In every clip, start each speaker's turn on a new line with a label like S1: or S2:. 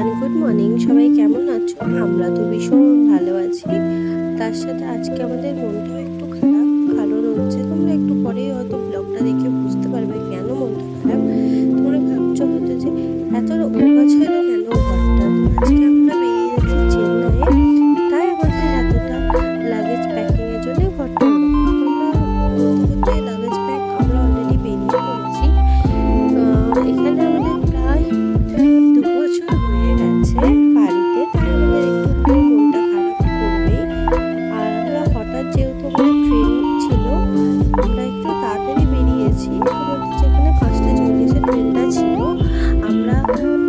S1: Everyone, good morning. সবাই কেমন আছো? আমরা তো ভীষণ ভালো আছি। তার সাথে আজকে আমাদের মনটাও একটু খারাপ। কারণ হচ্ছে তোমরা একটু পরেই হয়তো ব্লগটা দেখে বুঝতে পারবে কেন মনটা খারাপ। তোমরা ভাবছো হয়তো যে এতটা অগোছালো কেন ঘরটা। আজকে আমরা বেরিয়ে যাচ্ছি চেন্নাইয়ে, তাই আমাদের এতটা লাগেজ প্যাকিংয়ের জন্য ঘরটা ওরকম। তোমরা করতে করতে লাগেজ প্যাক আমরা অলরেডি বেরিয়ে পড়েছি। এখানে আমাদের প্রায় ২ বছর হয়ে গেছে বাড়িতে, তাই আমাদের একটু হলেও মনটা খারাপ করবেই। আর আমরা হঠাৎ যেহেতু আমাদের ট্রেন ছিল, আমরা একটু তাড়াতাড়ি বেরিয়েছি। আমাদের যেখানে ৫টা ৪০-এ ট্রেনটা ছিল, আমরা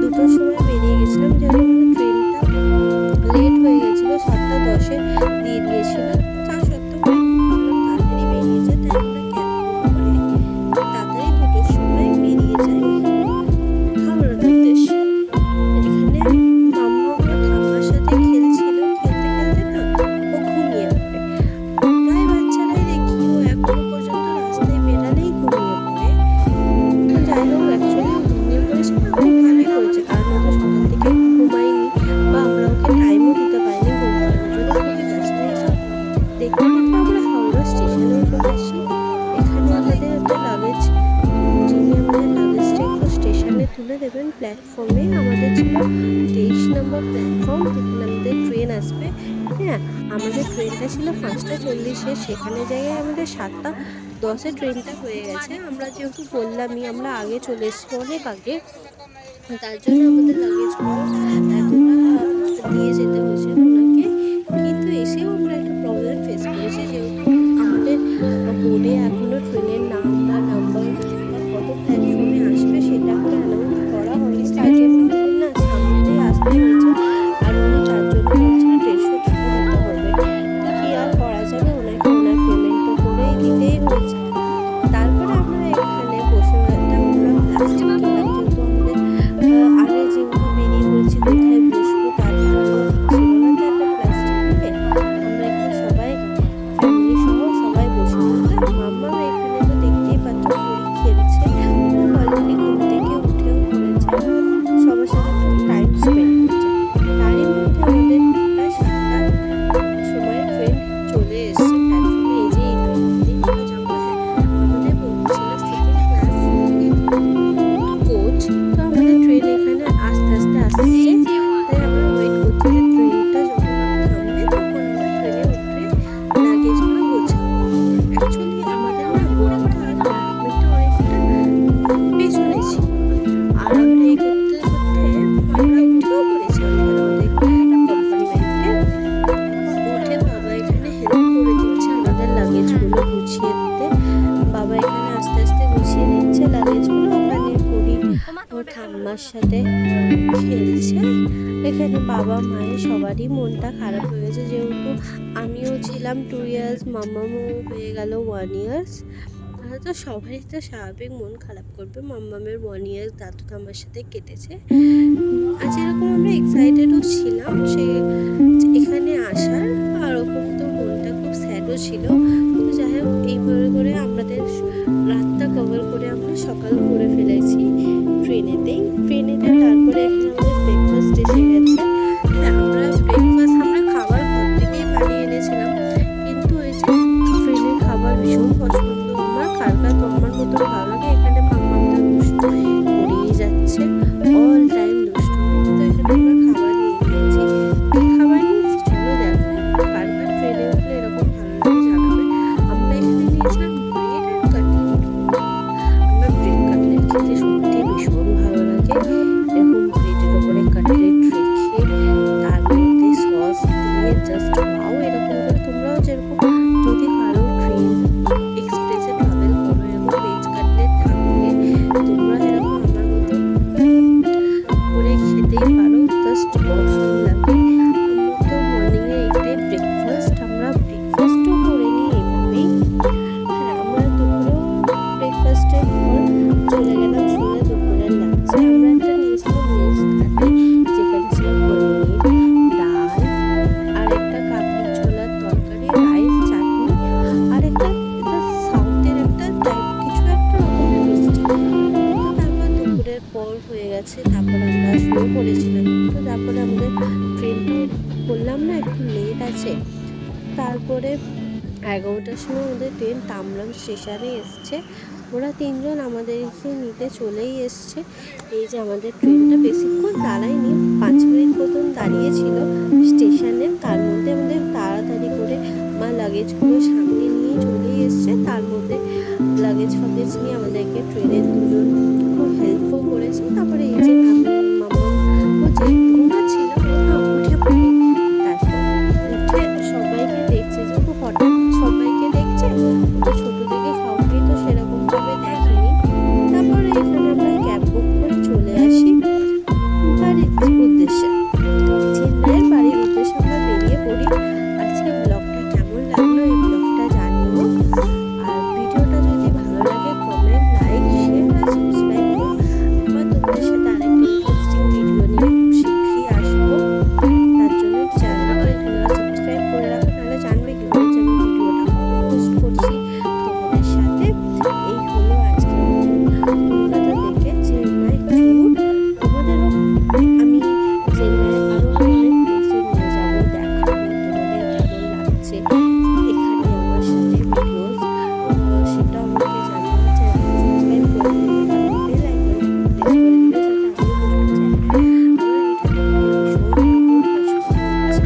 S1: ২টোর সময় বেরিয়ে গেছিলাম। যেহেতু আমাদের ট্রেনটা লেট হয়ে গেছিলো, ৭টা ১০-এ দিয়ে দিয়েছিল। তা সত্ত্বেও ভাবলাম তাড়াতাড়ি বেরিয়ে যায়, তাই আমরা ক্যাব বুক করে তাড়াতাড়ি ২টোর সময় বেরিয়ে যাই হাওড়ার উদ্দেশ্যে। এখানে মাম্মা আমার ঠাম্মার সাথে খেলছিল, খেলতে খেলতে না ও ঘুমিয়ে পড়ে। প্রায় বাচ্চারাই দেখি ও এখনো পর্যন্ত রাস্তায় বেরালেই ঘুমিয়ে পড়ে। তো যাই হোক, অ্যাকচুয়ালি ও ঘুমিয়ে পড়েছে না, খুব ভালোই করেছে, কারণ ও তো সকাল থেকে ঘুমায়নি বা আমরা ওকে টাইমও দিতে পারিনি ঘুমানোর জন্য, খুবই ব্যস্ত ছিল। দেখতে দেখতে আমরা হাওড়া স্টেশনেও চলে আসি। এখানে আমাদের একটা লাগেজ, যিনি আমাদের লাগেজটা একটু স্টেশনে তুলে দেবেন প্ল্যাটফর্মে, আমাদের ছিল ২৩ নম্বর প্ল্যাটফর্ম, যেখানে আমাদের ট্রেন আসবে। হ্যাঁ, আমাদের ট্রেনটা ছিল ৫টা ৪০-এ, সেখানে জায়গায় আমাদের ৭টা ১০-এ ট্রেনটা হয়ে গেছে। আমরা যেহেতু বললামই আমরা আগে চলে এসেছি, অনেক আগে, তার জন্য আমাদের লাগেজগুলো এতটা দিয়ে যেতে হয়েছে ওনাকে। কিন্তু এসেও আমরা একটা প্রবলেম ফেস করেছি, যেহেতু আমাদের বোর্ডে এখনও ট্রেনের নাম বা নাম্বার বা কত প্ল্যাটফর্মে আসবে সেটা এখনো অ্যানাউন্স করা হয়নি, তার জন্য আমাদের না সামনে দিয়ে আসতে হয়েছে। আর উনি তার জন্য বলছিল ১৫০ টাকা দিতে হবে। তো কি আর করা যাবে, ওনাকে ওনার পেমেন্ট তো করেই দিতেই হয়েছে। তারপরে আমরা এখানে বসে একটা আমরা প্লাস্টিক কিনলাম, যেহেতু আমাদের আগে যেহেতু বেরিয়ে পড়েছি কোথায় বসবো তার কোনো ঠিক ছিল না, তো একটা প্লাস্টিক কিনে আমরা একটু সবাই ফ্যামিলি সহ সবাই বসে পড়লাম। মাম্মা এখানে তো দেখতেই পাচ্ছ ঘড়ি খেলছে, অলরেডি ঘুম থেকে উঠেও পড়েছে, সবার সাথে একটু টাইম স্পেন্ড করছে। তারই মধ্যে আমাদের প্রায় ৭টার সময় ট্রেন চলে এসছে প্ল্যাটফর্মে। এই যে এই ট্রেনটাতেই আমরা যাবো। আমাদের বলছিল সেকেন্ড ক্লাস কোচ, তো আমাদের ট্রেন এখানে আস্তে আস্তে আসছে, তাই আমরা ওয়েট করছি যে ট্রেনটা যখন থামবে তখন আমরা ট্রেনে উঠে লাগেজগুলো গোছাবো। অ্যাকচুয়ালি আমাদের না বোর্ডিংটা আর কম্পার্টমেন্টটা অনেকটা পেছনে ছিল, আর আমরা এই করতে করতে আমরা উঠেও পড়েছি অনেকটা আমাদের কম্পার্টমেন্টে। উঠে বাবা এখানে হেল্প করে দিচ্ছে আমাদের লাগেজগুলো গুছিয়ে দিতে। বাবা এখানে আস্তে আস্তে গুছিয়ে নিচ্ছে লাগেজগুলো, ওখানে পড়ি ওর ঠাম্মার সাথে খেলছে। এখানে বাবা মায়ের সবারই মনটা খারাপ হয়ে গেছে, যেহেতু আমিও ছিলাম 2 ইয়ার্স, মাম্মামও হয়ে গেল 1 ইয়ার্স। তো সবারই তো স্বাভাবিক মন খারাপ করবে। মাম্মামের 1 ইয়ার্স দাদু ঠাম্মার সাথে কেটেছে। আর যেরকম আমরা এক্সাইটেডও ছিলাম সে এখানে আসার, আর ওরকম তো মনটা খুব স্যাডও ছিল। তো যাই হোক, এইভাবে করে আমাদের রাতটা কভার করে আমরা সকাল করে ফেলেছি ট্রেনেতেই। তারপরে এখানে আমাদের ব্রেকফাস্ট এসে গেছে। হ্যাঁ, আমরা খাবার ঘর থেকেই বানিয়ে এনেছিলাম, কিন্তু ওই যে ট্রেনের খাবার ভীষণ পছন্দ আমার, কার কার তো আমার মতো ভালো লাগে। এখানে মাম্মামটা দুষ্টু করেই যাচ্ছে, অল টাইম দুষ্টুমি। তো এখানে আমরা খাবার নিয়ে নিয়েছি। কি খাবার নিয়েছি চলো দেখো, কার কার ট্রেনে উঠলে এরকম ভালো লাগে জানাবে। আমরা এখানে নিয়েছিলাম ব্রেড আর কাটলেট। আমার ব্রেড কাটলেট খেতে সত্যি ভীষণ ভালো লাগে। এরকম করেছিলাম। তো তারপরে আমাদের ট্রেনটাও বললাম না একটু লেট আছে। তারপরে 11টার সময় আমাদের ট্রেন তামলাম স্টেশনে এসছে। ওরা ৩ জন আমাদেরকে নিতে চলেই এসছে। এই যে আমাদের ট্রেনটা বেশিক্ষণ দাঁড়ায়নি, ৫ মিনিট মতন দাঁড়িয়েছিল স্টেশনে। তার মধ্যে আমাদের তাড়াতাড়ি করে আমার লাগেজগুলো সামনে নিয়ে চলেই এসছে। তার মধ্যে লাগেজ-ফাগেজ নিয়ে আমাদেরকে ট্রেনের দুজন খুব হেল্পও করেছে। তারপরে এই যে মাম্মাম ও যে ঘুমাচ্ছিল ও না উঠে পড়ে। তারপর উঠে সবাইকে দেখছে, যেহেতু হঠাৎ সবাইকে দেখছে, তো ছোট থেকে কাউকেই তো সেরকমভাবে দেখেনি। তারপরে এখানে আমরা ক্যাব বুক করে চলে আসি বাড়ির উদ্দেশ্যে। চেন্নাইয়ের বাড়ির উদ্দেশ্যে আমরা বেরিয়ে পড়ি। আজকে ব্লগটা কেমন লাগলো এই ব্লগটা জানিও। আর ভিডিওটা যদি ভালো লাগে কমেন্ট, লাইক, শেয়ার আর সাবস্ক্রাইব করো। আবার তোমাদের সাথে আরেকটা ইন্টারেস্টিং ভিডিও নিয়ে খুব শীঘ্রই আসবো। তার জন্য চ্যানেলটা তোমরা সাবস্ক্রাইব করে রাখো, নাহলে জানবে কি করে যে আমি ভিডিওটা পোস্ট করছি তোমাদের সাথে। এই হলো আজকে কলকাতা থেকে চেন্নাই ট্যুর। তোমাদেরও আমি চেন্নাইয়ের আরও অনেক প্লেসে নিয়ে যাবো, দেখাবো তোমাদের কেমন লাগছে এখানে আমার সাথে ভিডিওস। সেটাও আমাকে জানিও। চ্যানেল সাবস্ক্রাইব করে দিবে আর বেল আইকনটা প্রেস করে দিবে যাতে আমিও বলতে চাই। আমার ভিডিওটা ভীষণ রকম পছন্দ হচ্ছে।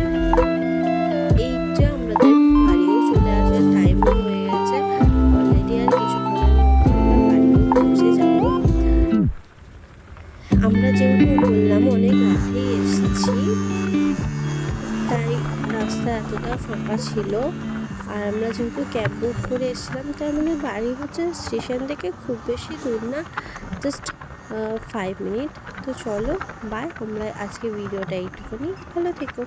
S1: এই যে আমাদের বাড়িও চলে আসার টাইমও হয়ে গেছে অলরেডি। আর কিছুক্ষণের মধ্যে আমরা বাড়িও পৌঁছে যাব। আমরা যেহেতু বললাম অনেক রাতেই এসেছি, তাই রাস্তা এতটা ফাঁকা ছিল। আর আমরা যেহেতু ক্যাব বুক করে এসেছিলাম, তার মানে বাড়ি হচ্ছে স্টেশন থেকে খুব বেশি দূর না, জাস্ট 5 মিনিট। তো চলো বাই, আমরা আজকে ভিডিওটা এইটুকুনি। ভালো থেকো।